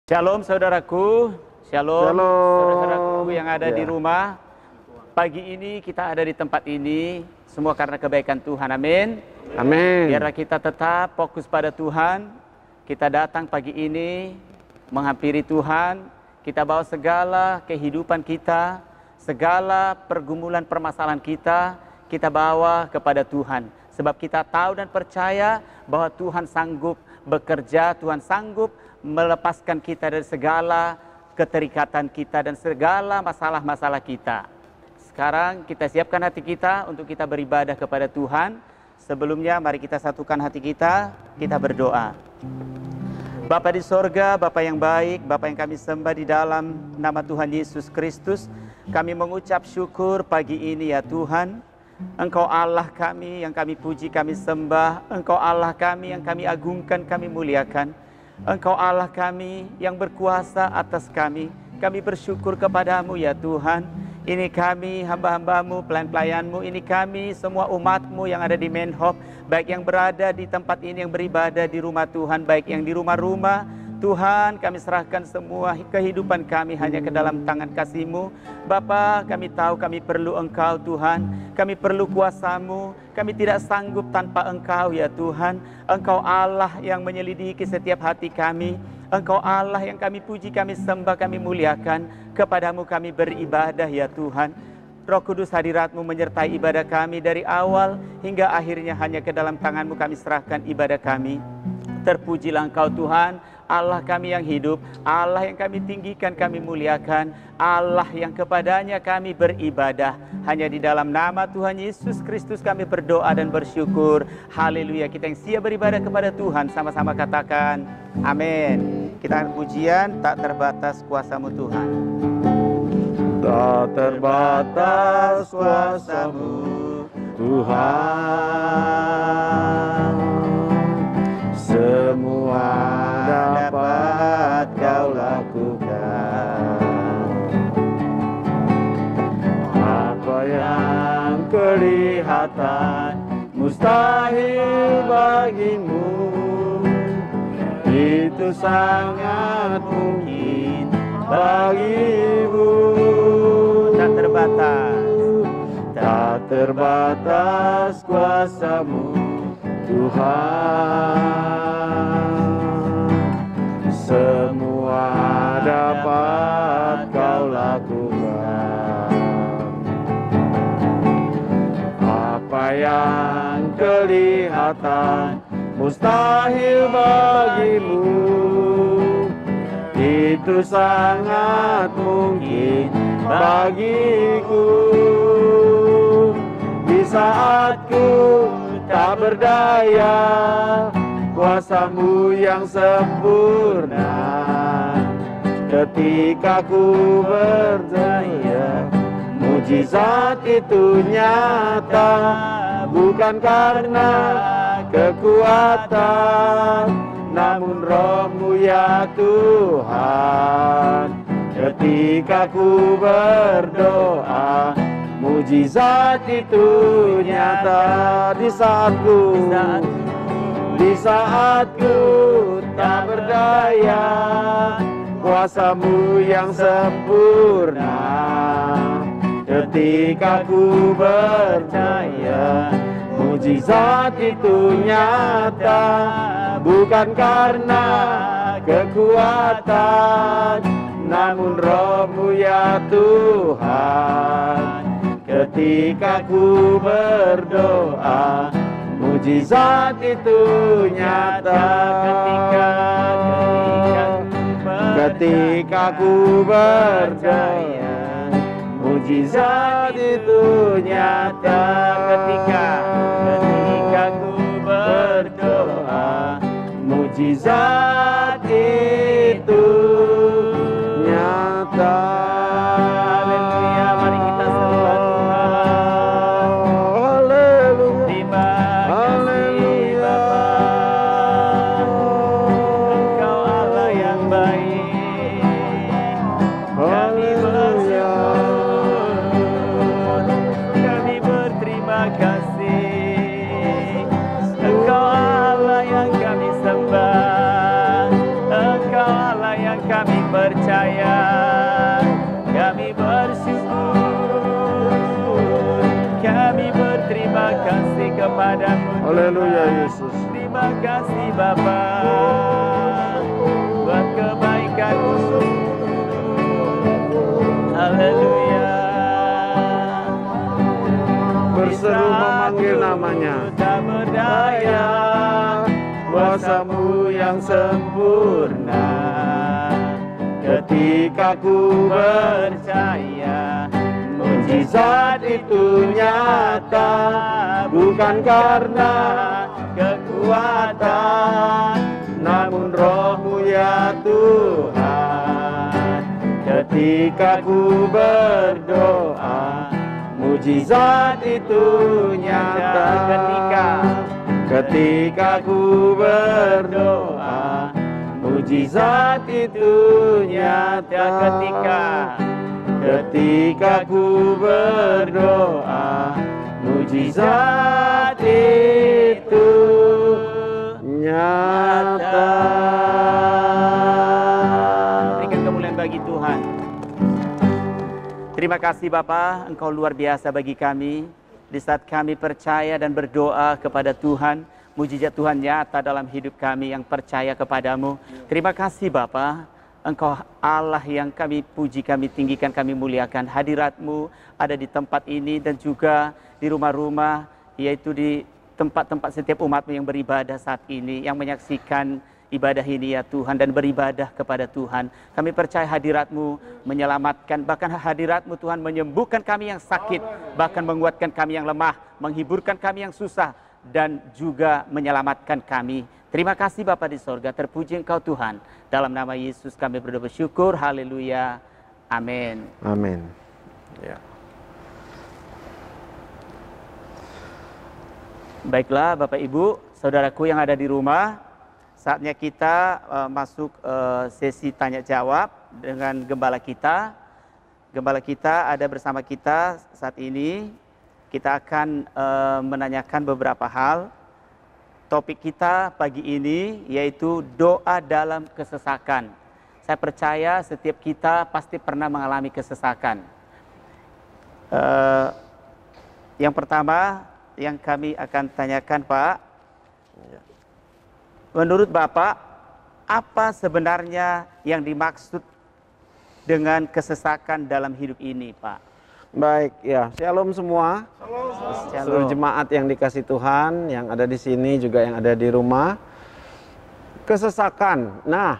Shalom saudaraku, shalom, saudara-saudaraku yang ada di rumah. Pagi ini kita ada di tempat ini, semua karena kebaikan Tuhan, amin. Amin. Biarlah kita tetap fokus pada Tuhan. Kita datang pagi ini menghampiri Tuhan. Kita bawa segala kehidupan kita, segala pergumulan permasalahan kita bawa kepada Tuhan. Sebab kita tahu dan percaya bahwa Tuhan sanggup bekerja, Tuhan sanggup melepaskan kita dari segala keterikatan kita dan segala masalah-masalah kita. Sekarang kita siapkan hati kita untuk kita beribadah kepada Tuhan. Sebelumnya mari kita satukan hati kita berdoa. Bapa di sorga, Bapa yang baik, Bapa yang kami sembah di dalam nama Tuhan Yesus Kristus, kami mengucap syukur pagi ini ya Tuhan. Engkau Allah kami yang kami puji, kami sembah. Engkau Allah kami yang kami agungkan, kami muliakan. Engkau Allah kami yang berkuasa atas kami. Kami bersyukur kepadamu ya Tuhan. Ini kami hamba-hambamu, pelayan-pelayanmu. Ini kami semua umatmu yang ada di Menhop. Baik yang berada di tempat ini, yang beribadah di rumah Tuhan. Baik yang di rumah-rumah. Tuhan, kami serahkan semua kehidupan kami hanya ke dalam tangan kasih-Mu. Bapa, kami tahu kami perlu Engkau Tuhan. Kami perlu kuasa-Mu. Kami tidak sanggup tanpa Engkau ya Tuhan. Engkau Allah yang menyelidiki setiap hati kami. Engkau Allah yang kami puji, kami sembah, kami muliakan. Kepadamu kami beribadah ya Tuhan. Roh Kudus, hadirat-Mu menyertai ibadah kami dari awal hingga akhirnya hanya ke dalam tangan-Mu kami serahkan ibadah kami. Terpujilah Engkau Tuhan, Allah kami yang hidup, Allah yang kami tinggikan, kami muliakan, Allah yang kepadanya kami beribadah. Hanya di dalam nama Tuhan Yesus Kristus kami berdoa dan bersyukur. Haleluya. Kita yang siap beribadah kepada Tuhan, sama-sama katakan amin. Kita akan pujian tak terbatas kuasa-Mu Tuhan. Tak terbatas kuasa-Mu Tuhan, semua dapat Kau lakukan. Apa yang kelihatan mustahil bagimu, itu sangat mungkin bagimu. Tak terbatas, tak terbatas kuasa-Mu Tuhan, semua dapat Kau lakukan. Apa yang kelihatan mustahil bagimu, itu sangat mungkin bagiku. Di saat ku tak berdaya, kuasa-Mu yang sempurna. Ketika ku berdaya, mujizat itu nyata. Bukan karena kekuatan, namun Roh-Mu ya Tuhan. Ketika ku berdoa, mujizat itu nyata. Di saat ku tak berdaya, kuasa-Mu yang sempurna. Ketika ku percaya, mujizat itu nyata. Bukan karena kekuatan, namun Roh-Mu ya Tuhan. Ketika ku berdoa, mujizat itu nyata. Ketika ku berdaya, mujizat itu nyata. Ketika ku berdoa, mujizat itu nyata. haleluya. Mari kita sembah Tuhan. Haleluya. Terima kasih Bapa. Engkau Allah yang baik. Kami bersyukur, kami berterima kasih. Engkau Allah yang kami sembah. Engkau Allah yang kami percaya. Kami bersyukur, kami berterima kasih kepadamu. Haleluya Yesus. Terima kasih Bapa buat kebaikan-Mu. Haleluya. Berseru memanggil namanya. Tak berdaya, kuasa-Mu yang sempurna. Ketika ku percaya, mujizat itu nyata, bukan karena kekuatan, namun Roh-Mu ya Tuhan. Ketika ku berdoa, mujizat itu nyata. Ketika ku berdoa, mujizat itu nyata. Ketika ku berdoa, mujizat itu nyata. Berikan kemuliaan bagi Tuhan. Terima kasih Bapa, Engkau luar biasa bagi kami. Di saat kami percaya dan berdoa kepada Tuhan, mujizat Tuhan nyata dalam hidup kami yang percaya kepadamu. Terima kasih Bapa, Engkau Allah yang kami puji, kami tinggikan, kami muliakan. Hadirat-Mu ada di tempat ini dan juga di rumah-rumah, yaitu di tempat-tempat setiap umat-Mu yang beribadah saat ini, yang menyaksikan ibadah ini ya Tuhan, dan beribadah kepada Tuhan. Kami percaya hadirat-Mu menyelamatkan, bahkan hadirat-Mu Tuhan menyembuhkan kami yang sakit, bahkan menguatkan kami yang lemah, menghiburkan kami yang susah, dan juga menyelamatkan kami. Terima kasih Bapa di sorga, terpuji Engkau Tuhan. Dalam nama Yesus kami berdoa bersyukur, haleluya, amin. Amin. Ya. Baiklah Bapak Ibu, saudaraku yang ada di rumah, saatnya kita masuk sesi tanya jawab dengan gembala kita. Gembala kita ada bersama kita saat ini. Kita akan menanyakan beberapa hal. Topik kita pagi ini yaitu doa dalam kesesakan. Saya percaya setiap kita pasti pernah mengalami kesesakan. Yang pertama yang kami akan tanyakan Pak, menurut Bapak, apa sebenarnya yang dimaksud dengan kesesakan dalam hidup ini, Pak? Baik, ya. Shalom semua. Seluruh jemaat yang dikasih Tuhan, yang ada di sini juga yang ada di rumah. Kesesakan. Nah,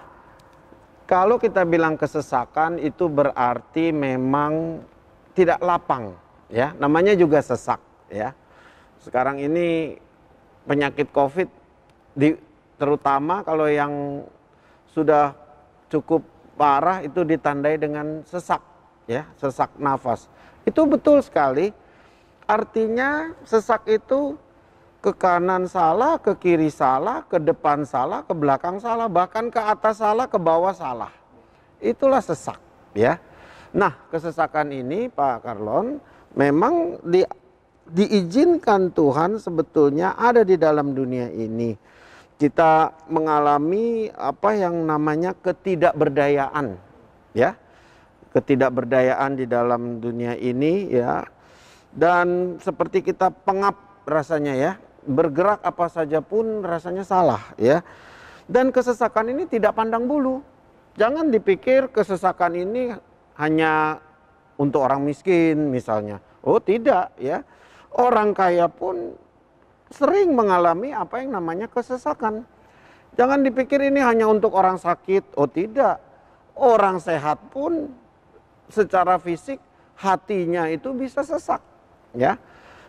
kalau kita bilang kesesakan itu berarti memang tidak lapang, ya. Namanya juga sesak, ya. Sekarang ini penyakit COVID terutama kalau yang sudah cukup parah itu ditandai dengan sesak, ya, sesak nafas. Itu betul sekali. Artinya sesak itu ke kanan salah, ke kiri salah, ke depan salah, ke belakang salah, bahkan ke atas salah, ke bawah salah. Itulah sesak, ya. Nah, kesesakan ini Pak Karlon memang diizinkan Tuhan sebetulnya ada di dalam dunia ini. Kita mengalami apa yang namanya ketidakberdayaan, ya. Ketidakberdayaan di dalam dunia ini, ya. Dan seperti kita pengap rasanya, ya. Bergerak apa saja pun rasanya salah, ya. Dan kesesakan ini tidak pandang bulu. Jangan dipikir kesesakan ini hanya untuk orang miskin misalnya. Oh, tidak, ya. Orang kaya pun sering mengalami apa yang namanya kesesakan. Jangan dipikir ini hanya untuk orang sakit. Oh, tidak. Orang sehat pun secara fisik hatinya itu bisa sesak, ya.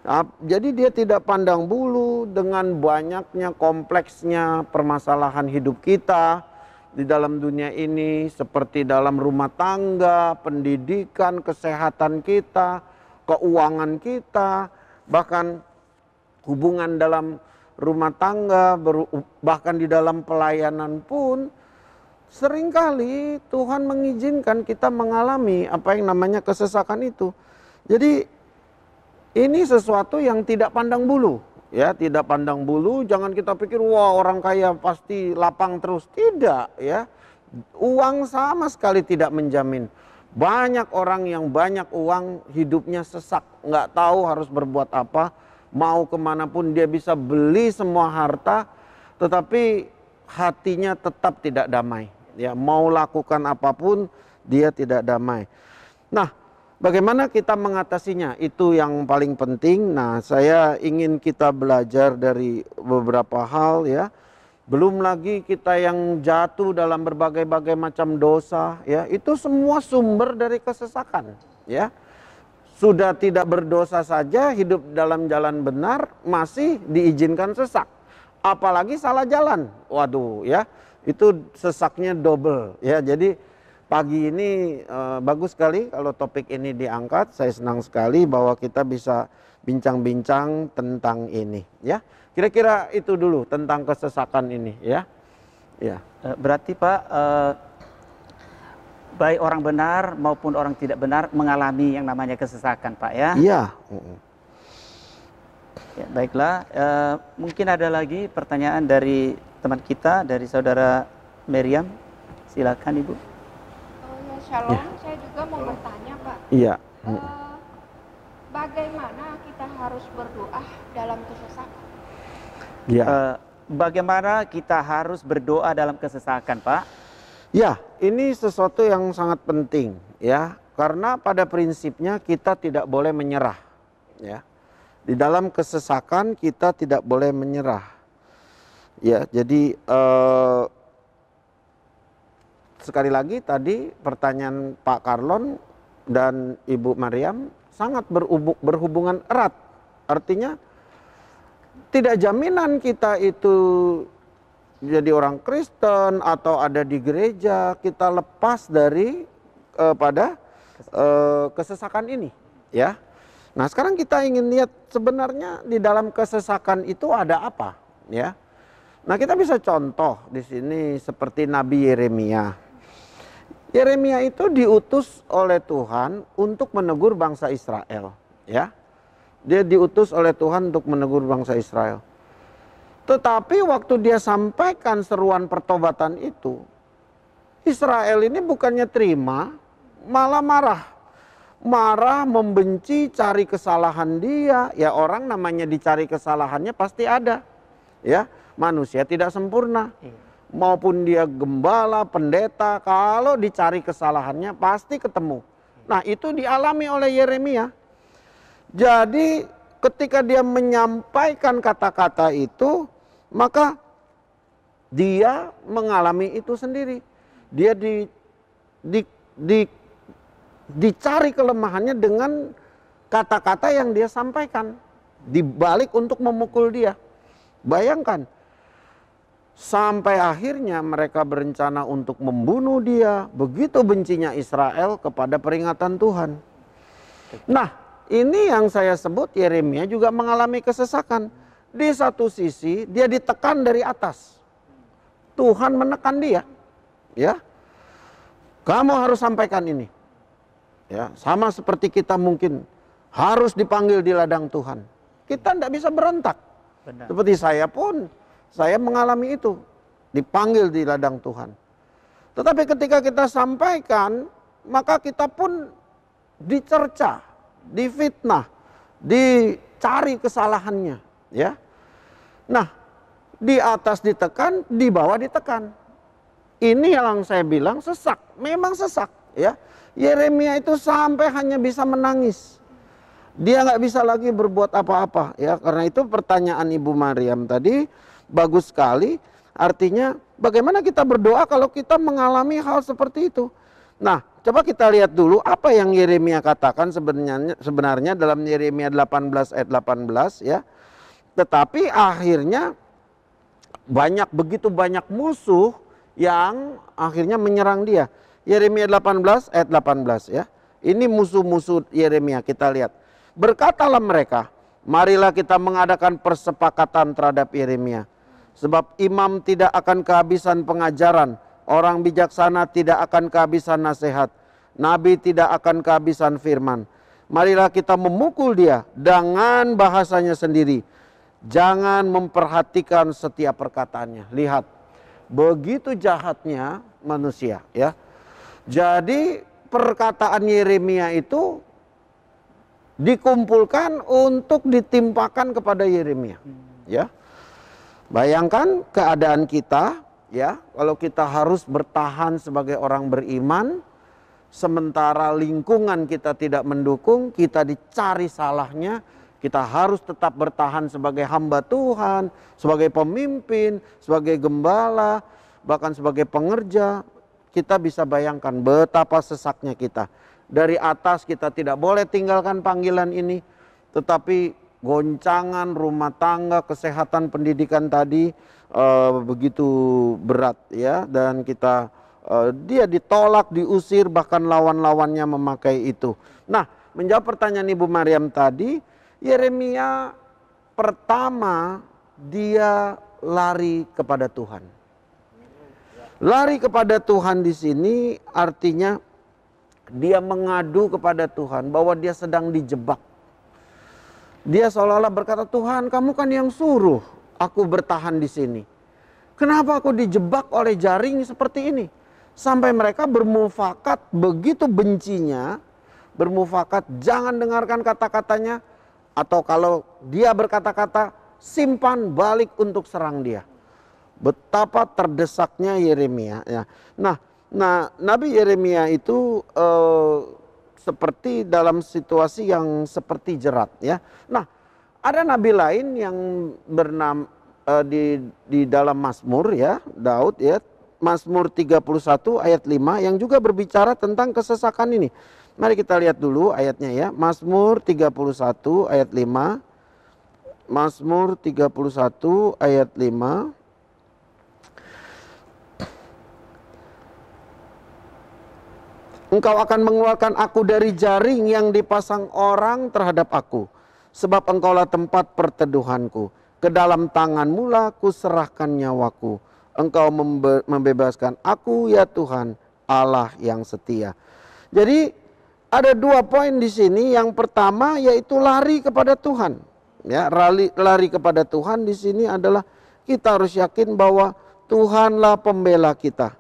Nah, jadi dia tidak pandang bulu dengan banyaknya kompleksnya permasalahan hidup kita di dalam dunia ini, seperti dalam rumah tangga, pendidikan, kesehatan kita, keuangan kita, bahkan hubungan dalam rumah tangga, bahkan di dalam pelayanan pun seringkali Tuhan mengizinkan kita mengalami apa yang namanya kesesakan itu. Jadi ini sesuatu yang tidak pandang bulu, ya, tidak pandang bulu. Jangan kita pikir wah orang kaya pasti lapang terus, tidak, ya. Uang sama sekali tidak menjamin. Banyak orang yang banyak uang hidupnya sesak, nggak tahu harus berbuat apa, mau kemanapun dia bisa beli semua harta, tetapi hatinya tetap tidak damai. Ya, mau lakukan apapun dia tidak damai. Nah, bagaimana kita mengatasinya? Itu yang paling penting. Nah, saya ingin kita belajar dari beberapa hal ya. Belum lagi kita yang jatuh dalam berbagai-bagai macam dosa ya. Itu semua sumber dari kesesakan ya. Sudah tidak berdosa saja, hidup dalam jalan benar masih diizinkan sesak. Apalagi salah jalan. Waduh ya. Itu sesaknya double ya. Jadi pagi ini bagus sekali kalau topik ini diangkat. Saya senang sekali bahwa kita bisa bincang-bincang tentang ini ya. Kira-kira itu dulu tentang kesesakan ini ya. Ya. Berarti Pak, baik orang benar maupun orang tidak benar mengalami yang namanya kesesakan Pak ya. Iya. Ya, baiklah, mungkin ada lagi pertanyaan dari teman kita, dari saudara Meriam. Silakan Ibu. Ya, Shalom, ya. Saya juga mau bertanya Pak. Iya. Bagaimana kita harus berdoa dalam kesesakan? Ya. Bagaimana kita harus berdoa dalam kesesakan, Pak? Ya, ini sesuatu yang sangat penting ya, karena pada prinsipnya kita tidak boleh menyerah ya. Di dalam kesesakan kita tidak boleh menyerah. Ya, jadi sekali lagi tadi pertanyaan Pak Karlon dan Ibu Mariam sangat berhubungan erat. Artinya tidak jaminan kita itu jadi orang Kristen atau ada di gereja kita lepas dari kesesakan ini ya. Nah, sekarang kita ingin lihat sebenarnya di dalam kesesakan itu ada apa ya. Nah, kita bisa contoh di sini seperti Nabi Yeremia. Yeremia itu diutus oleh Tuhan untuk menegur bangsa Israel ya. Dia diutus oleh Tuhan untuk menegur bangsa Israel. Tetapi waktu dia sampaikan seruan pertobatan itu, Israel ini bukannya terima, malah marah. Marah, membenci, cari kesalahan dia. Ya, orang namanya dicari kesalahannya pasti ada. Ya, manusia tidak sempurna. Maupun dia gembala, pendeta, kalau dicari kesalahannya pasti ketemu. Nah, itu dialami oleh Yeremia. Jadi ketika dia menyampaikan kata-kata itu, maka dia mengalami itu sendiri. Dia dicari kelemahannya dengan kata-kata yang dia sampaikan. Dibalik untuk memukul dia. Bayangkan, sampai akhirnya mereka berencana untuk membunuh dia. Begitu bencinya Israel kepada peringatan Tuhan. Nah, ini yang saya sebut Yeremia juga mengalami kesesakan. Di satu sisi dia ditekan dari atas. Tuhan menekan dia. Ya. Kamu harus sampaikan ini. Ya, sama seperti kita mungkin harus dipanggil di ladang Tuhan. Kita tidak bisa berontak. Benar. Seperti saya pun, saya mengalami itu. Dipanggil di ladang Tuhan. Tetapi ketika kita sampaikan, maka kita pun dicerca, difitnah, dicari kesalahannya, ya. Nah, di atas ditekan, di bawah ditekan. Ini yang saya bilang sesak, memang sesak, ya. Yeremia itu sampai hanya bisa menangis. Dia nggak bisa lagi berbuat apa-apa, ya. Karena itu pertanyaan Ibu Mariam tadi bagus sekali. Artinya, bagaimana kita berdoa kalau kita mengalami hal seperti itu? Nah, coba kita lihat dulu apa yang Yeremia katakan sebenarnya dalam Yeremia 18 ayat 18 ya. Tetapi akhirnya begitu banyak musuh yang akhirnya menyerang dia. Yeremia 18 ayat 18 ya. Ini musuh-musuh Yeremia, kita lihat. Berkatalah mereka, marilah kita mengadakan persepakatan terhadap Yeremia. Sebab imam tidak akan kehabisan pengajaran. Orang bijaksana tidak akan kehabisan nasihat. Nabi tidak akan kehabisan firman. Marilah kita memukul dia dengan bahasanya sendiri. Jangan memperhatikan setiap perkataannya. Lihat, begitu jahatnya manusia, ya. Jadi perkataan Yeremia itu dikumpulkan untuk ditimpakan kepada Yeremia, ya. Bayangkan keadaan kita, ya, kalau kita harus bertahan sebagai orang beriman, sementara lingkungan kita tidak mendukung, kita dicari salahnya, kita harus tetap bertahan sebagai hamba Tuhan, sebagai pemimpin, sebagai gembala, bahkan sebagai pengerja. Kita bisa bayangkan betapa sesaknya kita. Dari atas kita tidak boleh tinggalkan panggilan ini, tetapi goncangan rumah tangga, kesehatan, pendidikan tadi begitu berat, ya, dan kita dia ditolak, diusir, bahkan lawan-lawannya memakai itu. Nah, menjawab pertanyaan Ibu Mariam tadi, Yeremia pertama dia lari kepada Tuhan. Lari kepada Tuhan di sini artinya dia mengadu kepada Tuhan bahwa dia sedang dijebak. Dia seolah-olah berkata, Tuhan, kamu kan yang suruh aku bertahan di sini. Kenapa aku dijebak oleh jaring seperti ini? Sampai mereka bermufakat, begitu bencinya, bermufakat, jangan dengarkan kata-katanya, atau kalau dia berkata-kata, simpan balik untuk serang dia. Betapa terdesaknya Yeremia, ya. Nah, Nabi Yeremia itu seperti dalam situasi yang seperti jerat, ya. Nah, ada nabi lain yang bernama di dalam Mazmur, ya, Daud, ya, Mazmur 31 ayat 5 yang juga berbicara tentang kesesakan ini. Mari kita lihat dulu ayatnya, ya. Mazmur 31 ayat 5. Mazmur 31 ayat 5. Engkau akan mengeluarkan aku dari jaring yang dipasang orang terhadap aku. Sebab engkaulah tempat perteduhanku. Ke dalam tanganmu lah ku serahkan nyawaku. Engkau membebaskan aku, ya Tuhan, Allah yang setia. Jadi ada dua poin di sini. Yang pertama yaitu lari kepada Tuhan. Ya, lari kepada Tuhan di sini adalah kita harus yakin bahwa Tuhanlah pembela kita.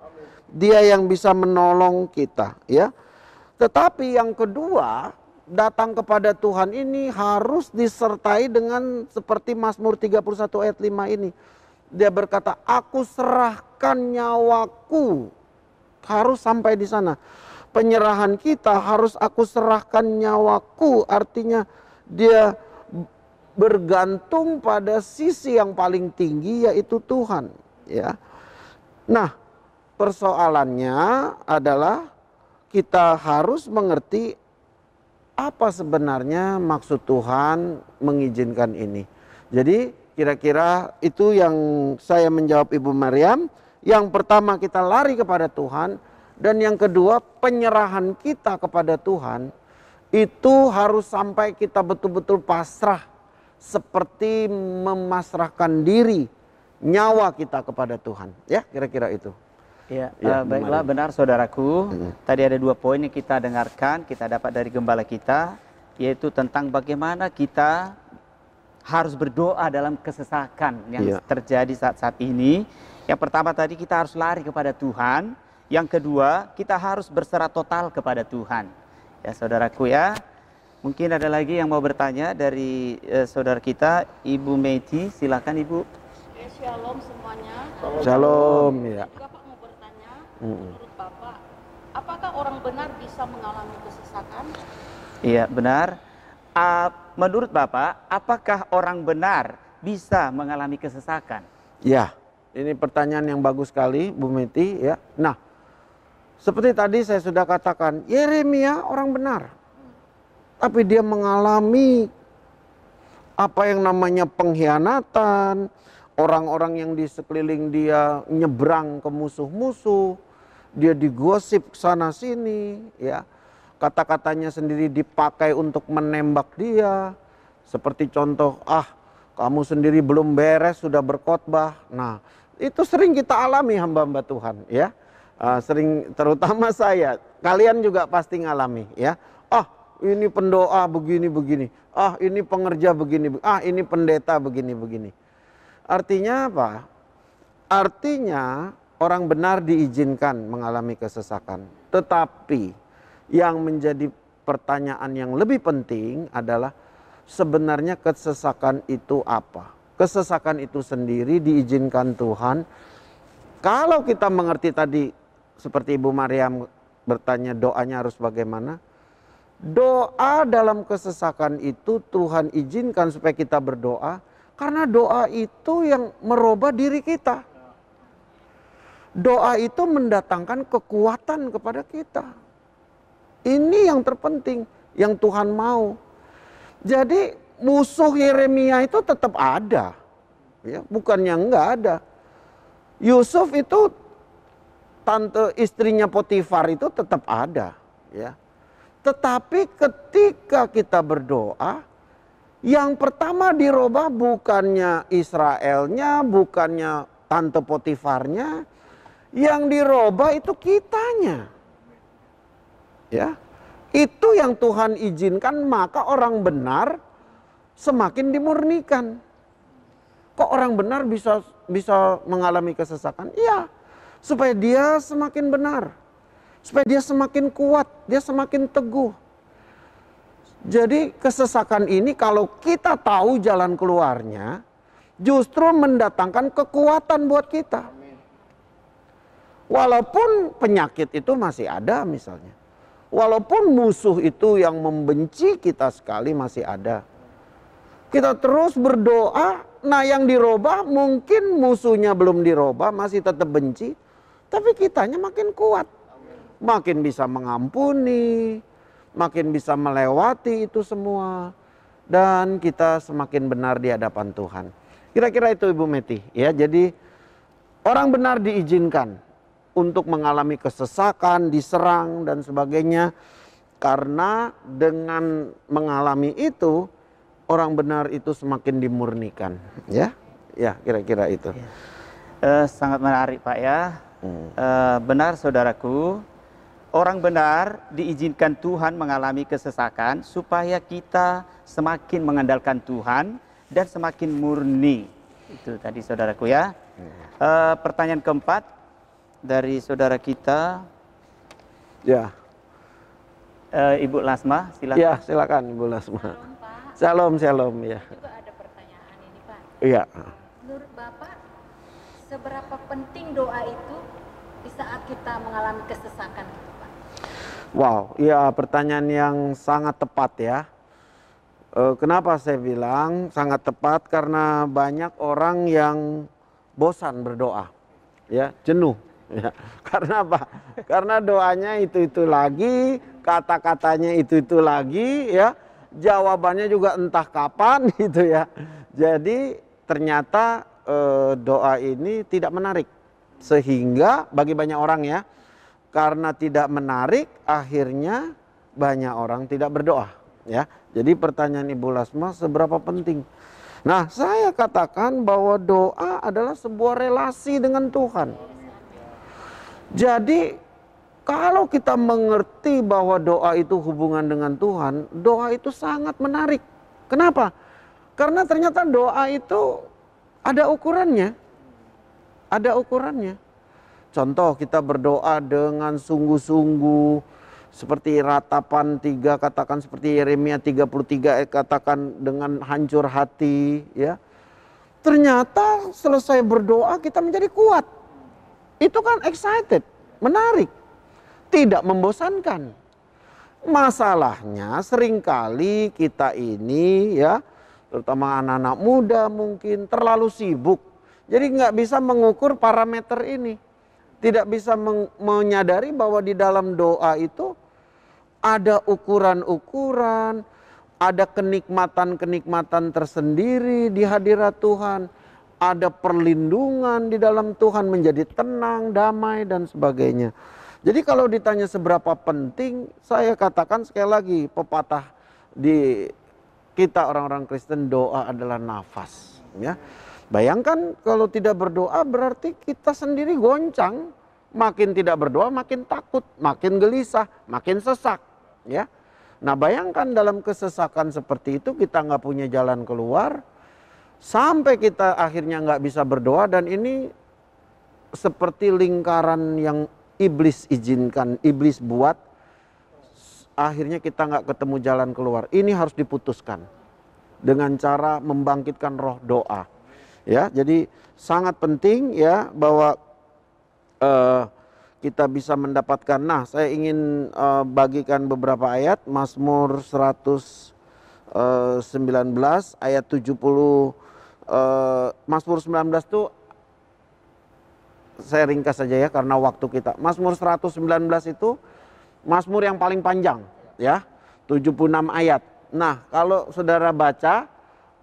Dia yang bisa menolong kita, ya. Tetapi yang kedua, datang kepada Tuhan ini harus disertai dengan seperti Mazmur 31 ayat 5 ini. Dia berkata, aku serahkan nyawaku. Harus sampai di sana. Penyerahan kita harus aku serahkan nyawaku. Artinya dia bergantung pada sisi yang paling tinggi, yaitu Tuhan, ya. Nah, persoalannya adalah kita harus mengerti apa sebenarnya maksud Tuhan mengizinkan ini. Jadi kira-kira itu yang saya menjawab Ibu Mariam. Yang pertama kita lari kepada Tuhan. Dan yang kedua penyerahan kita kepada Tuhan itu harus sampai kita betul-betul pasrah. Seperti memasrahkan diri, nyawa kita kepada Tuhan. Ya, kira-kira itu. Ya, baiklah, benar saudaraku. Tadi ada dua poin yang kita dengarkan, kita dapat dari gembala kita, yaitu tentang bagaimana kita harus berdoa dalam kesesakan yang terjadi saat-saat ini. Yang pertama tadi kita harus lari kepada Tuhan. Yang kedua, kita harus berserah total kepada Tuhan. Ya, saudaraku, ya. Mungkin ada lagi yang mau bertanya dari saudara kita, Ibu Meiti, silakan Ibu. Shalom semuanya. Shalom, ya. Menurut Bapak, apakah orang benar bisa mengalami kesesakan? Iya, benar. Menurut Bapak, apakah orang benar bisa mengalami kesesakan? Ya, ini pertanyaan yang bagus sekali, Bu Meti, ya. Nah, seperti tadi saya sudah katakan, Yeremia orang benar. Tapi dia mengalami apa yang namanya pengkhianatan, orang-orang yang di sekeliling dia nyebrang ke musuh-musuh, dia digosip sana sini, ya. Kata-katanya sendiri dipakai untuk menembak dia. Seperti contoh, kamu sendiri belum beres sudah berkhotbah. Nah, itu sering kita alami hamba-hamba Tuhan, ya. Sering, terutama saya. Kalian juga pasti ngalami, ya. Ini pendoa begini-begini. Ini pengerja begini. Ini pendeta begini-begini. Artinya apa? Artinya orang benar diizinkan mengalami kesesakan. Tetapi yang menjadi pertanyaan yang lebih penting adalah sebenarnya kesesakan itu apa? Kesesakan itu sendiri diizinkan Tuhan. Kalau kita mengerti tadi seperti Ibu Mariam bertanya doanya harus bagaimana? Doa dalam kesesakan itu Tuhan izinkan supaya kita berdoa. Karena doa itu yang merubah diri kita. Doa itu mendatangkan kekuatan kepada kita. Ini yang terpenting, yang Tuhan mau. Jadi musuh Yeremia itu tetap ada. Ya, bukannya enggak ada. Yusuf itu, tante istrinya Potifar itu tetap ada. Ya. Tetapi ketika kita berdoa, yang pertama dirubah bukannya Israelnya, bukannya tante Potifarnya, yang dirubah itu kitanya. Ya, itu yang Tuhan izinkan, maka orang benar semakin dimurnikan. Kok orang benar bisa mengalami kesesakan? Iya, supaya dia semakin benar, supaya dia semakin kuat, dia semakin teguh. Jadi kesesakan ini kalau kita tahu jalan keluarnya, justru mendatangkan kekuatan buat kita. Walaupun penyakit itu masih ada misalnya. Walaupun musuh itu yang membenci kita sekali masih ada. Kita terus berdoa, nah yang dirubah mungkin musuhnya belum dirubah, masih tetap benci. Tapi kitanya makin kuat. Makin bisa mengampuni, makin bisa melewati itu semua. Dan kita semakin benar di hadapan Tuhan. Kira-kira itu Ibu Meti. Ya, jadi orang benar diizinkan untuk mengalami kesesakan, diserang dan sebagainya. Karena dengan mengalami itu, orang benar itu semakin dimurnikan. Ya, ya kira-kira itu. Sangat menarik Pak ya. Benar saudaraku, orang benar diizinkan Tuhan mengalami kesesakan supaya kita semakin mengandalkan Tuhan dan semakin murni. Itu tadi saudaraku ya. Pertanyaan keempat dari saudara kita, ya, Ibu Lasma, silakan. Ya, silakan Ibu Lasma. Shalom, Pak. Shalom, shalom ya. Juga ada pertanyaan ini, Pak. Iya. Menurut Bapak, seberapa penting doa itu di saat kita mengalami kesesakan gitu, Pak? Wow, iya pertanyaan yang sangat tepat ya. Kenapa saya bilang sangat tepat? Karena banyak orang yang bosan berdoa, ya, jenuh. Ya, karena apa? Karena doanya itu lagi, kata-katanya itu lagi, ya, jawabannya juga entah kapan gitu ya. Jadi ternyata doa ini tidak menarik, sehingga bagi banyak orang ya, karena tidak menarik, akhirnya banyak orang tidak berdoa. Ya, jadi pertanyaan Ibu Lasma seberapa penting? Nah, saya katakan bahwa doa adalah sebuah relasi dengan Tuhan. Jadi kalau kita mengerti bahwa doa itu hubungan dengan Tuhan, doa itu sangat menarik. Kenapa? Karena ternyata doa itu ada ukurannya. Ada ukurannya. Contoh kita berdoa dengan sungguh-sungguh, seperti ratapan 3, katakan seperti Yeremia 33 katakan dengan hancur hati, ya. Ternyata selesai berdoa kita menjadi kuat. Itu kan excited, menarik, tidak membosankan. Masalahnya seringkali kita ini ya, terutama anak-anak muda mungkin terlalu sibuk. Jadi nggak bisa mengukur parameter ini. Tidak bisa menyadari bahwa di dalam doa itu ada ukuran-ukuran, ada kenikmatan-kenikmatan tersendiri di hadirat Tuhan. Ada perlindungan di dalam Tuhan, menjadi tenang, damai dan sebagainya. Jadi kalau ditanya seberapa penting, saya katakan sekali lagi, pepatah di kita orang-orang Kristen, doa adalah nafas. Ya, bayangkan kalau tidak berdoa berarti kita sendiri goncang. Makin tidak berdoa makin takut, makin gelisah, makin sesak. Ya, nah bayangkan dalam kesesakan seperti itu kita nggak punya jalan keluar. Sampai kita akhirnya nggak bisa berdoa, dan ini seperti lingkaran yang iblis izinkan, iblis buat, akhirnya kita nggak ketemu jalan keluar. Ini harus diputuskan dengan cara membangkitkan roh doa. Ya, jadi sangat penting ya bahwa kita bisa mendapatkan. Nah, saya ingin bagikan beberapa ayat. Mazmur 119 ayat 70. Mazmur 19 itu saya ringkas saja ya karena waktu kita. Mazmur 119 itu Mazmur yang paling panjang ya, 76 ayat. Nah, kalau saudara baca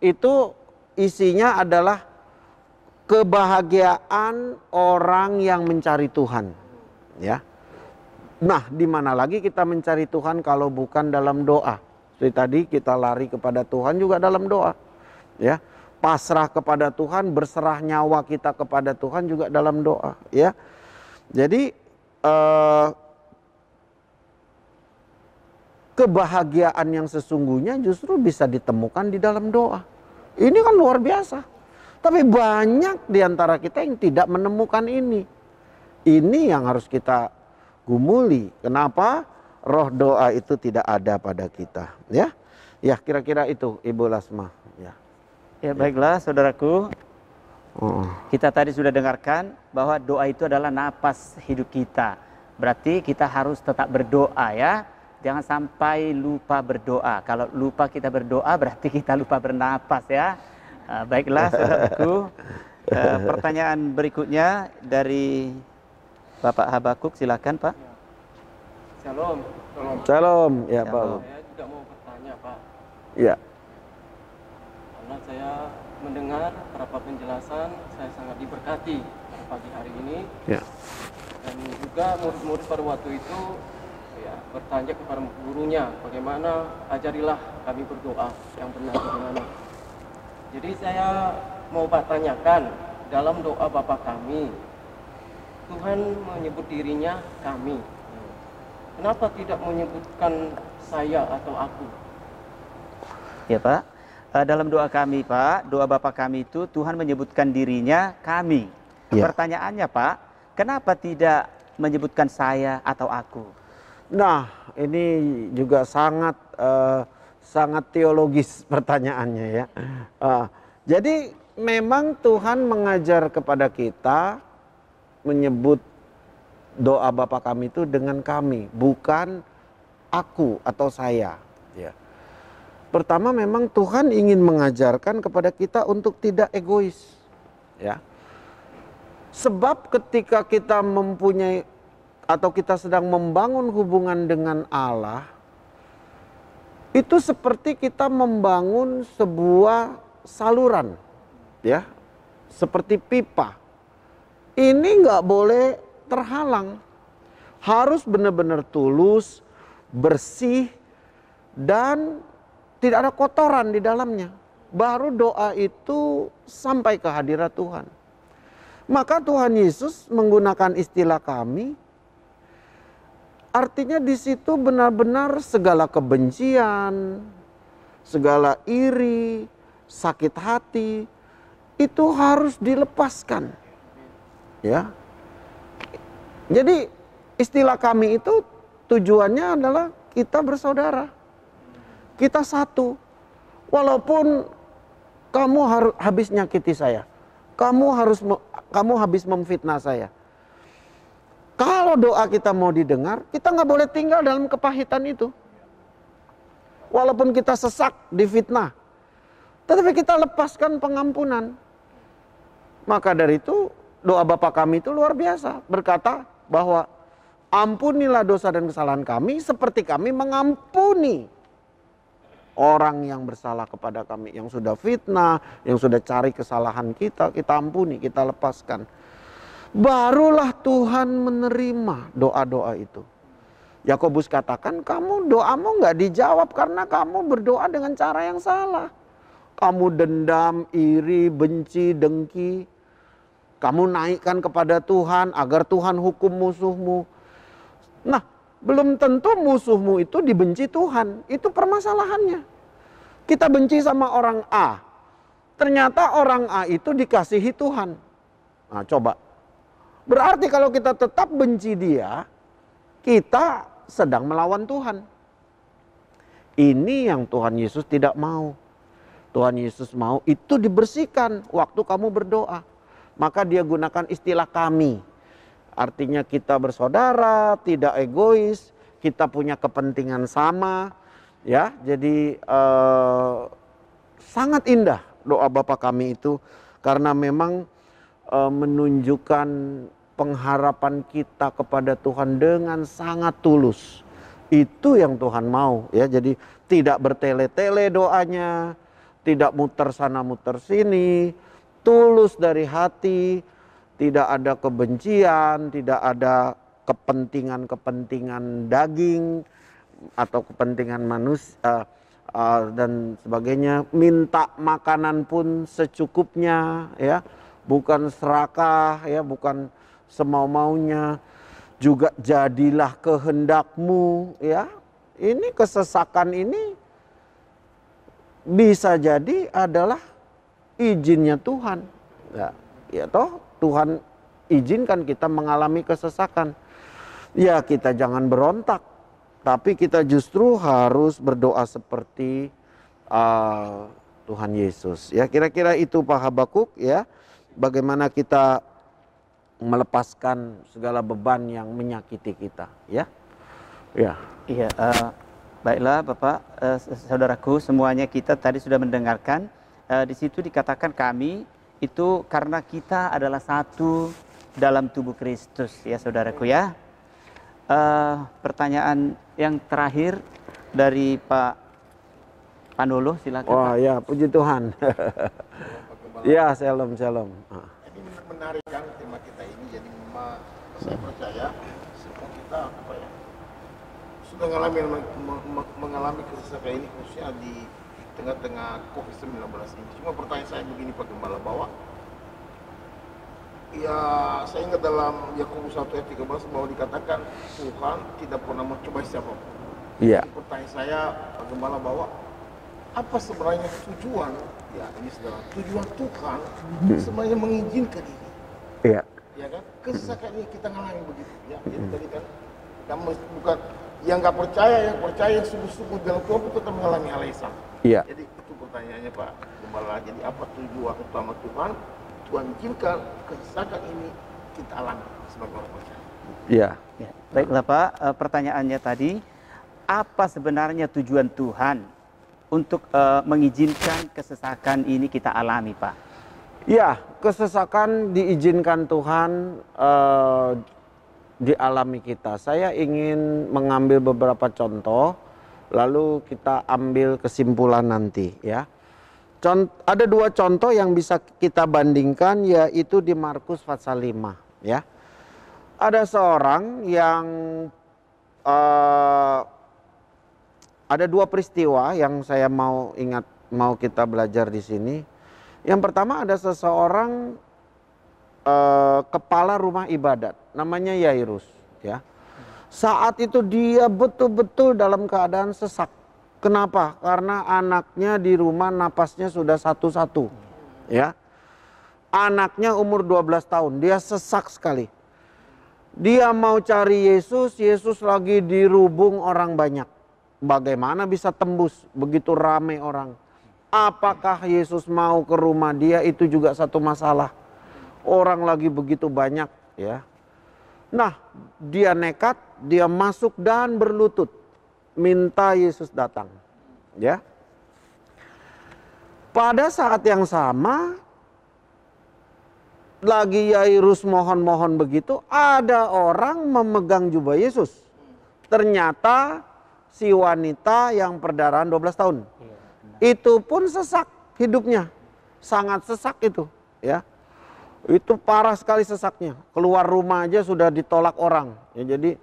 itu isinya adalah kebahagiaan orang yang mencari Tuhan, ya. Nah, di mana lagi kita mencari Tuhan kalau bukan dalam doa? Seperti tadi kita lari kepada Tuhan juga dalam doa, ya. Pasrah kepada Tuhan, berserah nyawa kita kepada Tuhan juga dalam doa, ya. Jadi kebahagiaan yang sesungguhnya justru bisa ditemukan di dalam doa. Ini kan luar biasa. Tapi banyak di antara kita yang tidak menemukan ini. Ini yang harus kita gumuli. Kenapa roh doa itu tidak ada pada kita? Ya, ya kira-kira itu Ibu Lasma. Ya, ya baiklah saudaraku. Kita tadi sudah dengarkan bahwa doa itu adalah napas hidup kita. Berarti kita harus tetap berdoa ya. Jangan sampai lupa berdoa. Kalau lupa kita berdoa berarti kita lupa bernapas ya. Baiklah saudaraku. Pertanyaan berikutnya dari Bapak Habakuk, silakan Pak. Shalom. Shalom ya Pak. Saya juga mau bertanya Pak. Ya. Karena saya mendengar beberapa penjelasan, saya sangat diberkati pada pagi hari ini. Ya. Dan juga murid-murid pada waktu itu ya bertanya kepada gurunya, bagaimana ajarilah kami berdoa yang benar bagaimana. Jadi saya mau bertanyakan, dalam doa Bapa kami, Tuhan menyebut dirinya kami. Kenapa tidak menyebutkan saya atau aku? Ya Pak, dalam doa kami Pak, doa Bapa kami itu Tuhan menyebutkan dirinya kami. Ya. Pertanyaannya Pak, kenapa tidak menyebutkan saya atau aku? Nah, ini juga sangat teologis pertanyaannya ya. Jadi memang Tuhan mengajar kepada kita menyebut doa Bapa kami itu dengan kami, bukan aku atau saya. Ya. Pertama memang Tuhan ingin mengajarkan kepada kita untuk tidak egois. Ya. Sebab ketika kita mempunyai atau kita sedang membangun hubungan dengan Allah, itu seperti kita membangun sebuah saluran, ya, seperti pipa. Ini nggak boleh terhalang, harus benar-benar tulus, bersih, dan tidak ada kotoran di dalamnya. Baru doa itu sampai ke hadirat Tuhan. Maka Tuhan Yesus menggunakan istilah kami. Artinya di situ benar-benar segala kebencian, segala iri, sakit hati itu harus dilepaskan. Ya. Jadi istilah kami itu tujuannya adalah kita bersaudara. Kita satu. Walaupun kamu harus habis nyakiti saya, kamu habis memfitnah saya. Kalau doa kita mau didengar, kita nggak boleh tinggal dalam kepahitan itu. Walaupun kita sesak, difitnah, tetapi kita lepaskan pengampunan. Maka dari itu doa Bapa kami itu luar biasa. Berkata bahwa ampunilah dosa dan kesalahan kami seperti kami mengampuni orang yang bersalah kepada kami. Yang sudah fitnah, yang sudah cari kesalahan kita ampuni, kita lepaskan. Barulah Tuhan menerima doa-doa itu. Yakobus katakan, kamu doamu nggak dijawab karena kamu berdoa dengan cara yang salah. Kamu dendam, iri, benci, dengki. Kamu naikkan kepada Tuhan agar Tuhan hukum musuhmu. Nah, belum tentu musuhmu itu dibenci Tuhan. Itu permasalahannya. Kita benci sama orang A. Ternyata orang A itu dikasihi Tuhan. Nah, coba. Berarti kalau kita tetap benci dia, kita sedang melawan Tuhan. Ini yang Tuhan Yesus tidak mau. Tuhan Yesus mau itu dibersihkan waktu kamu berdoa. Maka dia gunakan istilah kami. Artinya kita bersaudara, tidak egois, kita punya kepentingan sama. Ya, jadi sangat indah doa Bapa kami itu, karena memang menunjukkan pengharapan kita kepada Tuhan dengan sangat tulus. Itu yang Tuhan mau, ya. Jadi tidak bertele-tele doanya, tidak muter sana muter sini, tulus dari hati, tidak ada kebencian, tidak ada kepentingan-kepentingan daging atau kepentingan manusia dan sebagainya. Minta makanan pun secukupnya, ya, bukan serakah, ya, bukan semau-maunya. Juga jadilah kehendakmu, ya. Ini kesesakan ini bisa jadi adalah izinnya Tuhan, ya toh Tuhan izinkan kita mengalami kesesakan. Ya, kita jangan berontak, tapi kita justru harus berdoa seperti Tuhan Yesus. Ya, kira-kira itu Pak Habakuk, ya. Bagaimana kita melepaskan segala beban yang menyakiti kita, ya. Ya. Iya, baiklah Bapak, saudaraku semuanya, kita tadi sudah mendengarkan. Di situ dikatakan kami itu karena kita adalah satu dalam tubuh Kristus, ya saudaraku, ya. Pertanyaan yang terakhir dari Pak Panolo, silakan. Wah, Pak. ya, puji Tuhan. Ya, shalom. Ini menarik kan tema kita ini. Jadi memang saya percaya semua kita sudah mengalami kesesakan ini, khususnya di tengah-tengah COVID-19 ini. Cuma pertanyaan saya begini Pak Gembala, bahwa ya saya ingat dalam Yakobus 1 ayat 13 bahwa dikatakan Tuhan tidak pernah mencobai siapapun. Iya. Jadi pertanyaan saya Pak Gembala, bahwa apa sebenarnya tujuan, ya ini saudara, tujuan Tuhan sebenarnya mengizinkan ini, Iya. ya kan? Kesesakan ini kita ngalami begitu, ya. Jadi tadi kan, bukan yang nggak percaya, yang percaya, yang sungguh-sungguh dalam Tuhan itu tetap mengalami hal yang sama. Iya. Jadi itu pertanyaannya Pak Gembala. Jadi apa tujuan utama Tuhan? Tuhan izinkan kesesakan ini kita alami sebagai orang percaya. Iya. Ya, baiklah Pak, pertanyaannya tadi, apa sebenarnya tujuan Tuhan untuk mengizinkan kesesakan ini kita alami, Pak? Ya, kesesakan diizinkan Tuhan dialami kita. Saya ingin mengambil beberapa contoh, lalu kita ambil kesimpulan nanti, ya. Ada dua contoh yang bisa kita bandingkan, yaitu di Markus pasal 5, ya. Ada seorang yang ada dua peristiwa yang saya mau kita belajar di sini. Yang pertama, ada seseorang kepala rumah ibadat, namanya Yairus, ya. Saat itu dia betul-betul dalam keadaan sesak. Kenapa? Karena anaknya di rumah napasnya sudah satu-satu, ya. Anaknya umur 12 tahun, dia sesak sekali. Dia mau cari Yesus, Yesus lagi dirubung orang banyak. Bagaimana bisa tembus begitu ramai orang? Apakah Yesus mau ke rumah dia? Itu juga satu masalah. Orang lagi begitu banyak, ya. Nah, dia nekat, dia masuk dan berlutut minta Yesus datang, ya. Pada saat yang sama, lagi Yairus mohon-mohon begitu, ada orang memegang jubah Yesus. Ternyata si wanita yang perdarahan 12 tahun. Itu pun sesak hidupnya. Sangat sesak itu, ya. Itu parah sekali sesaknya. Keluar rumah aja sudah ditolak orang. Ya, jadi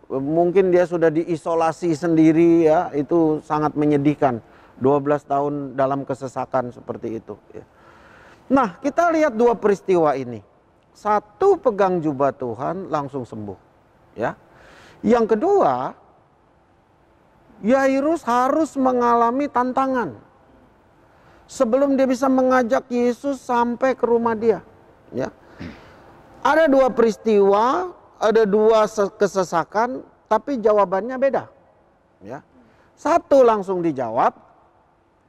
mungkin dia sudah diisolasi sendiri, ya. Itu sangat menyedihkan. 12 tahun dalam kesesakan seperti itu, ya. Nah, kita lihat dua peristiwa ini. Satu pegang jubah Tuhan langsung sembuh, ya. Yang kedua, Yairus harus mengalami tantangan sebelum dia bisa mengajak Yesus sampai ke rumah dia, ya. Ada dua peristiwa, ada dua kesesakan, tapi jawabannya beda. Ya. Satu langsung dijawab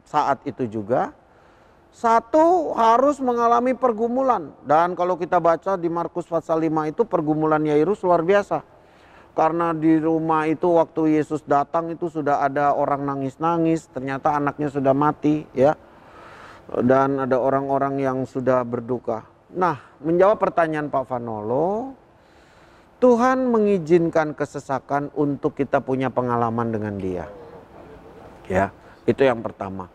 saat itu juga. Satu harus mengalami pergumulan. Dan kalau kita baca di Markus pasal 5 itu pergumulan Yairus luar biasa. Karena di rumah itu waktu Yesus datang itu sudah ada orang nangis-nangis. Ternyata anaknya sudah mati, ya. Dan ada orang-orang yang sudah berduka. Nah, menjawab pertanyaan Pak Vanolo, Tuhan mengizinkan kesesakan untuk kita punya pengalaman dengan Dia. Ya, itu yang pertama.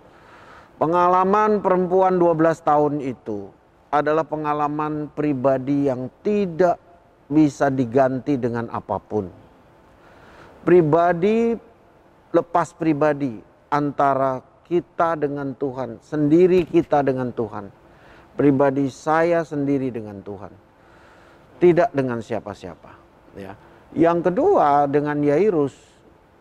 Pengalaman perempuan 12 tahun itu adalah pengalaman pribadi yang tidak bisa diganti dengan apapun. Pribadi lepas pribadi antara kita dengan Tuhan, sendiri kita dengan Tuhan. Pribadi saya sendiri dengan Tuhan. Tidak dengan siapa-siapa, ya. Yang kedua, dengan Yairus,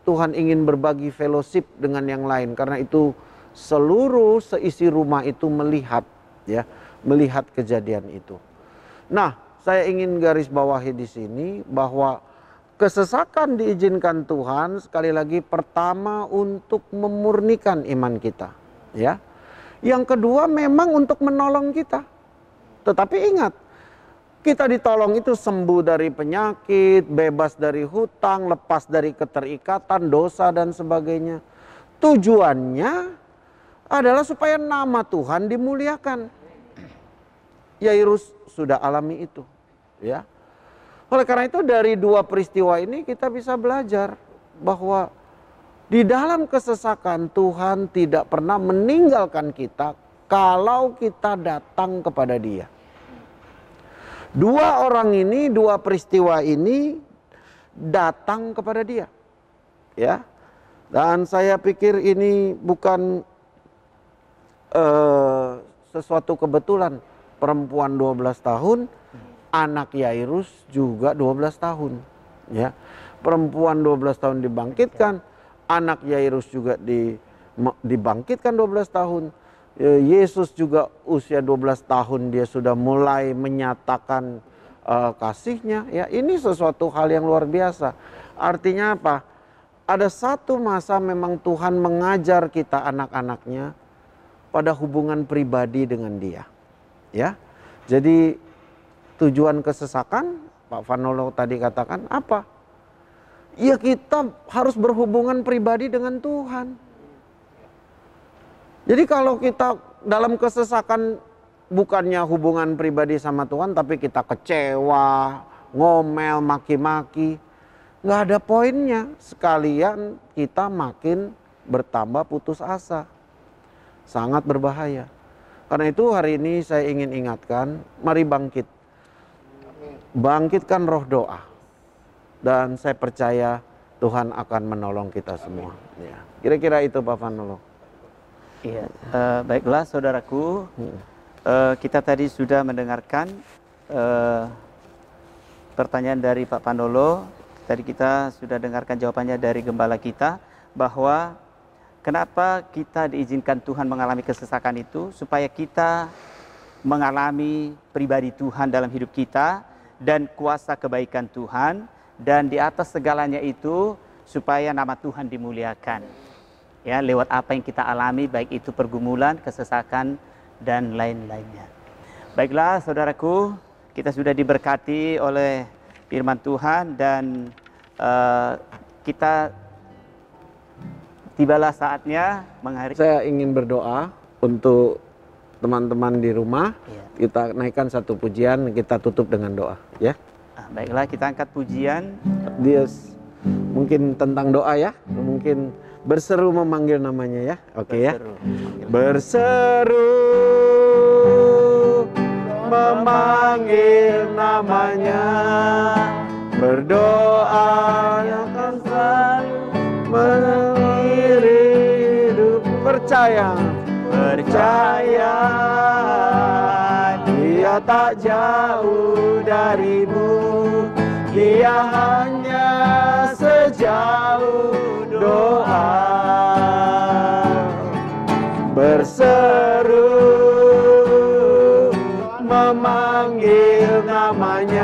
Tuhan ingin berbagi fellowship dengan yang lain karena itu seluruh seisi rumah itu melihat, ya, melihat kejadian itu. Nah, saya ingin garis bawahi di sini bahwa kesesakan diizinkan Tuhan sekali lagi pertama untuk memurnikan iman kita, ya. Yang kedua memang untuk menolong kita. Tetapi ingat, kita ditolong itu sembuh dari penyakit, bebas dari hutang, lepas dari keterikatan, dosa dan sebagainya. Tujuannya adalah supaya nama Tuhan dimuliakan. Yairus sudah alami itu, ya. Oleh karena itu dari dua peristiwa ini kita bisa belajar bahwa di dalam kesesakan Tuhan tidak pernah meninggalkan kita kalau kita datang kepada Dia. Dua orang ini, dua peristiwa ini datang kepada Dia, ya. Dan saya pikir ini bukan sesuatu kebetulan. Perempuan 12 tahun, anak Yairus juga 12 tahun, ya. Perempuan 12 tahun dibangkitkan, anak Yairus juga dibangkitkan 12 tahun. Yesus juga usia 12 tahun dia sudah mulai menyatakan kasihnya, ya. Ini sesuatu hal yang luar biasa. Artinya apa? Ada satu masa memang Tuhan mengajar kita anak-anaknya pada hubungan pribadi dengan Dia, ya. Jadi tujuan kesesakan Pak Vanolo tadi katakan apa? Ya kita harus berhubungan pribadi dengan Tuhan. Jadi kalau kita dalam kesesakan bukannya hubungan pribadi sama Tuhan, tapi kita kecewa, ngomel, maki-maki, nggak ada poinnya. Sekalian kita makin bertambah putus asa. Sangat berbahaya. Karena itu hari ini saya ingin ingatkan, mari bangkit. Bangkitkan roh doa. Dan saya percaya Tuhan akan menolong kita semua. Ya. Kira-kira itu Pak Vanolo. Iya, baiklah saudaraku, kita tadi sudah mendengarkan pertanyaan dari Pak Vanolo. Tadi kita sudah dengarkan jawabannya dari gembala kita bahwa kenapa kita diizinkan Tuhan mengalami kesesakan itu, supaya kita mengalami pribadi Tuhan dalam hidup kita dan kuasa kebaikan Tuhan, dan di atas segalanya itu supaya nama Tuhan dimuliakan. Ya, lewat apa yang kita alami, baik itu pergumulan, kesesakan dan lain-lainnya. Baiklah saudaraku, kita sudah diberkati oleh firman Tuhan dan kita tibalah saatnya mengakhiri. Saya ingin berdoa untuk teman-teman di rumah. Ya. Kita naikkan satu pujian, kita tutup dengan doa, ya. Baiklah, kita angkat pujian. Dia mungkin tentang doa ya, mungkin berseru memanggil namanya ya. Oke, ya. Berseru memanggil namanya, berdoa yang akan selalu mengiringi hidup. Percaya Dia tak jauh darimu, Dia hanya sejauh doa. Berseru memanggil namanya,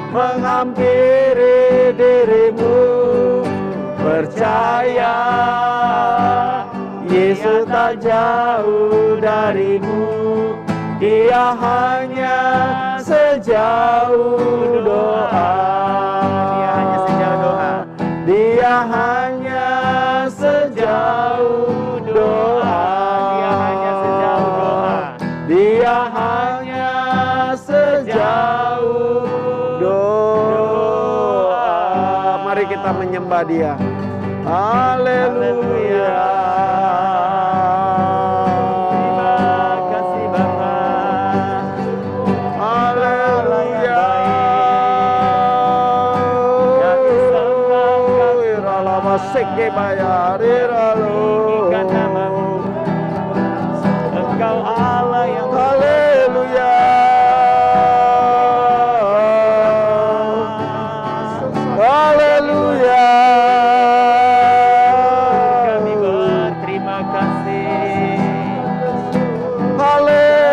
menghampiri dirimu, percaya Yesus tak jauh darimu, Dia hanya sejauh doa. Dia hanya sejauh doa. Dia hanya sejauh doa. Dia hanya sejauh doa. Dia hanya sejauh doa. Mari kita menyembah Dia. Haleluya. Terima kasih Bapa. Haleluya. Kami sembah, kami Iralama seke bayar tinggikan namamu. Engkau Allah yang Haleluya. Haleluya. kami berterima kasih. Haleluya.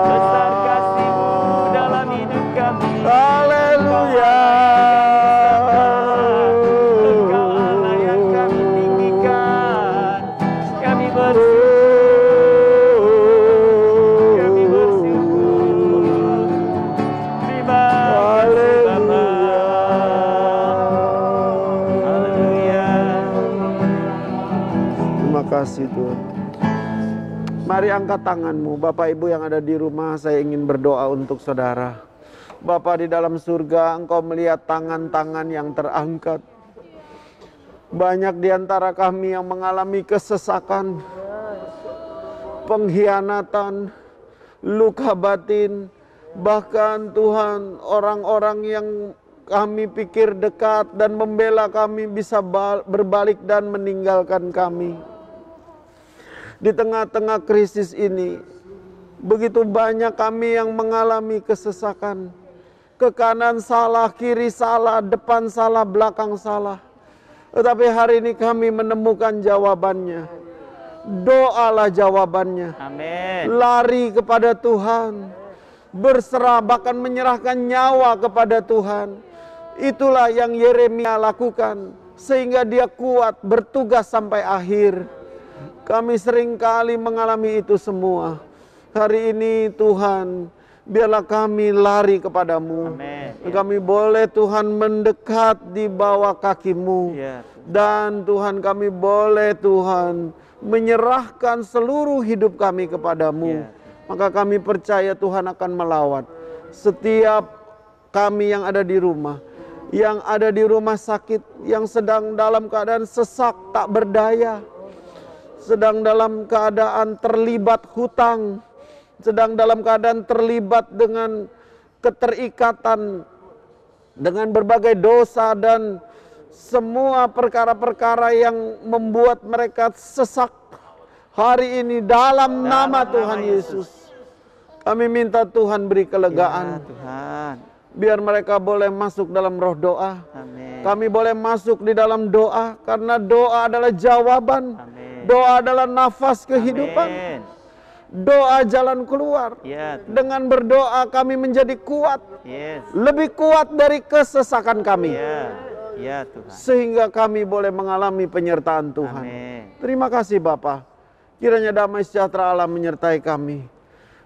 Besar kasih-Mu dalam hidup kami. Haleluya. Engkau Allah yang kami tinggikan. Kami bersyukur. Kami bersyukur. Terima kasih Bapa. Haleluya. Terima kasih Tuhan. Mari angkat tanganmu, Bapak Ibu yang ada di rumah, saya ingin berdoa untuk saudara. Bapa di dalam surga, Engkau melihat tangan-tangan yang terangkat. Banyak di antara kami yang mengalami kesesakan, pengkhianatan, luka batin, bahkan Tuhan orang-orang yang kami pikir dekat dan membela kami bisa berbalik dan meninggalkan kami. Di tengah-tengah krisis ini, begitu banyak kami yang mengalami kesesakan. Ke kanan salah, kiri salah, depan salah, belakang salah. Tetapi hari ini kami menemukan jawabannya. Doalah jawabannya. Amin. Lari kepada Tuhan. Berserah bahkan menyerahkan nyawa kepada Tuhan. Itulah yang Yeremia lakukan. Sehingga dia kuat bertugas sampai akhir. Kami seringkali mengalami itu semua. Hari ini Tuhan, biarlah kami lari kepadamu. Amin. Kami boleh Tuhan mendekat di bawah kaki-Mu. Ya. Dan Tuhan kami boleh Tuhan menyerahkan seluruh hidup kami kepadamu. Ya. Maka kami percaya Tuhan akan melawat setiap kami yang ada di rumah. Yang ada di rumah sakit, yang sedang dalam keadaan sesak tak berdaya. Sedang dalam keadaan terlibat hutang, sedang dalam keadaan terlibat dengan keterikatan, dengan berbagai dosa dan semua perkara-perkara yang membuat mereka sesak. Hari ini dalam nama Tuhan Yesus, kami minta Tuhan beri kelegaan. Ya, Tuhan. Biar mereka boleh masuk dalam roh doa. Amin. Kami boleh masuk di dalam doa, karena doa adalah jawaban. Amin. Doa adalah nafas kehidupan. Amin. Doa jalan keluar. Ya, Tuhan. Dengan berdoa kami menjadi kuat. Yes. Lebih kuat dari kesesakan kami. Ya. Ya, Tuhan. Sehingga kami boleh mengalami penyertaan Tuhan. Amin. Terima kasih Bapa. Kiranya damai sejahtera Allah menyertai kami.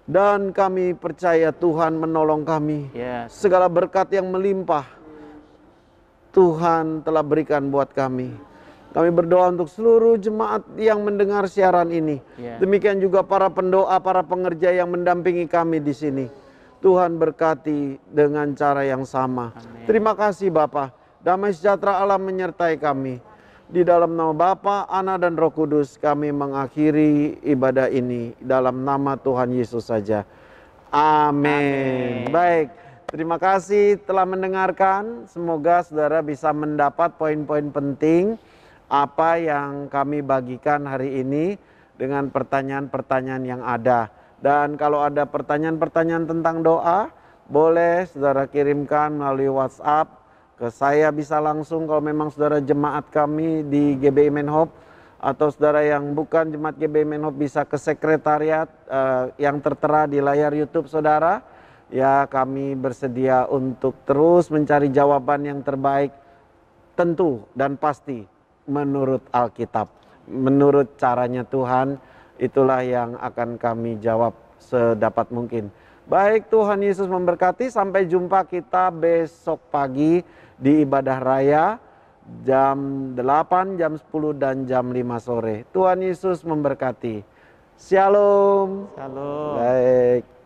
Dan kami percaya Tuhan menolong kami. Yes. Segala berkat yang melimpah Tuhan telah berikan buat kami. Kami berdoa untuk seluruh jemaat yang mendengar siaran ini. Ya. Demikian juga para pendoa, para pengerja yang mendampingi kami di sini. Tuhan berkati dengan cara yang sama. Amin. Terima kasih Bapa. Damai sejahtera Allah menyertai kami. Di dalam nama Bapa, Anak dan Roh Kudus kami mengakhiri ibadah ini. Dalam nama Tuhan Yesus saja. Amin. Baik, terima kasih telah mendengarkan. Semoga saudara bisa mendapat poin-poin penting apa yang kami bagikan hari ini dengan pertanyaan-pertanyaan yang ada. Dan kalau ada pertanyaan-pertanyaan tentang doa, boleh saudara kirimkan melalui WhatsApp ke saya, bisa langsung kalau memang saudara jemaat kami di GBI Menhop, atau saudara yang bukan jemaat GBI Menhop bisa ke sekretariat yang tertera di layar YouTube saudara. Ya, kami bersedia untuk terus mencari jawaban yang terbaik, tentu dan pasti menurut Alkitab, menurut caranya Tuhan. Itulah yang akan kami jawab sedapat mungkin. Baik, Tuhan Yesus memberkati. Sampai jumpa kita besok pagi di ibadah raya jam 8, jam 10, dan jam 5 sore. Tuhan Yesus memberkati. Shalom. Shalom. Baik.